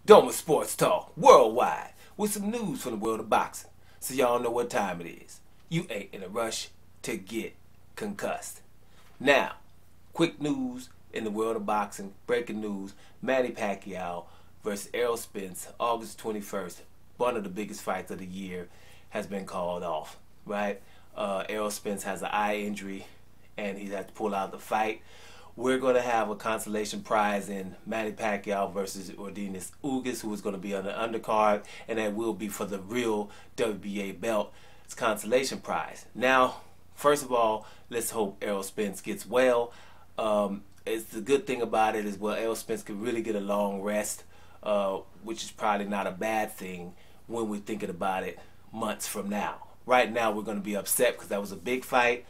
Doma Sports Talk worldwide with some news from the world of boxing, so y'all know what time it is. You ain't in a rush to get concussed. Now, quick news in the world of boxing, breaking news: Manny Pacquiao versus Errol Spence, August 21st, one of the biggest fights of the year, has been called off, right? Errol Spence has an eye injury and he had to pull out the fight. We're going to have a consolation prize in Manny Pacquiao versus Yordenis Ugas, who is going to be on the undercard, and that will be for the real WBA belt. It's consolation prize. Now, first of all, let's hope Errol Spence gets well. It's the good thing about it is, well, Errol Spence could really get a long rest, which is probably not a bad thing when we're thinking about it months from now. Right now, we're going to be upset because that was a big fight.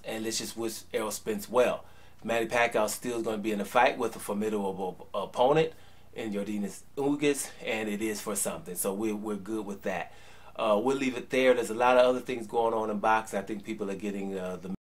And let's just wish Errol Spence well. Manny Pacquiao still is going to be in a fight with a formidable opponent in Yordenis Ugas, and it is for something. So we're good with that. We'll leave it there. There's a lot of other things going on in boxing. I think people are getting the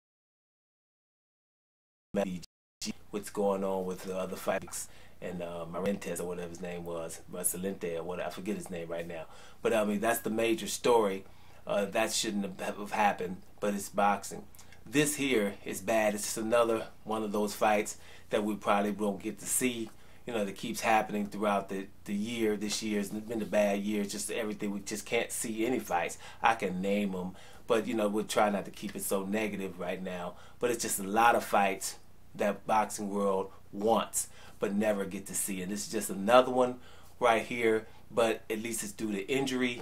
what's going on with the other fights and Marentes or whatever his name was, Marcelente or whatever. I forget his name right now. But I mean, that's the major story. That shouldn't have happened, but it's boxing. This here is bad. It's just another one of those fights that we probably won't get to see. You know, that keeps happening throughout the year. This year has been a bad year. It's just everything. We just can't see any fights. I can name them, but you know, we'll try not to keep it so negative right now. But it's just a lot of fights that boxing world wants but never get to see. And this is just another one right here, but at least it's due to injury.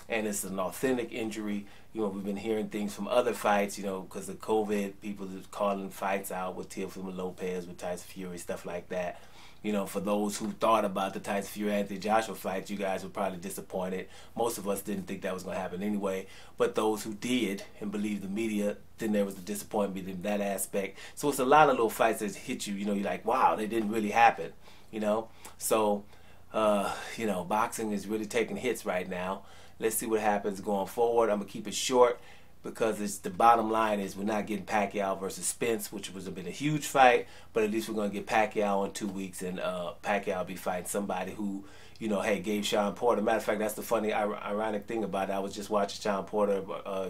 And it's an authentic injury. You know, we've been hearing things from other fights, you know, because of COVID, people are calling fights out with Teofimo Lopez, with Tyson Fury, stuff like that. You know, for those who thought about the Tyson Fury Anthony Joshua fight, you guys were probably disappointed. Most of us didn't think that was going to happen anyway. But those who did and believed the media, then there was the disappointment in that aspect. So it's a lot of little fights that hit you, you know, you're like, wow, they didn't really happen, you know. So, you know, boxing is really taking hits right now. Let's see what happens going forward. I'm going to keep it short because it's the bottom line is we're not getting Pacquiao versus Spence, which was been a huge fight, but at least we're going to get Pacquiao in 2 weeks, and Pacquiao will be fighting somebody who, you know, hey, gave Shawn Porter. Matter of fact, that's the funny, ironic thing about it. I was just watching Shawn Porter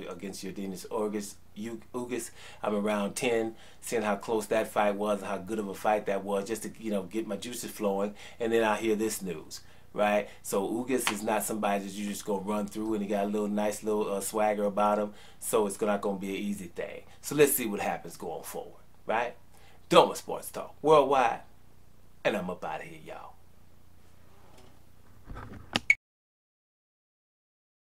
against Yordenis Ugas. I'm around 10, seeing how close that fight was and how good of a fight that was, just to, you know, get my juices flowing, and then I hear this news. Right, so Ugas is not somebody that you just go run through, and he got a little nice little swagger about him. So it's not going to be an easy thing. So let's see what happens going forward. Right, Doma Sports Talk worldwide, and I'm up out of here, y'all.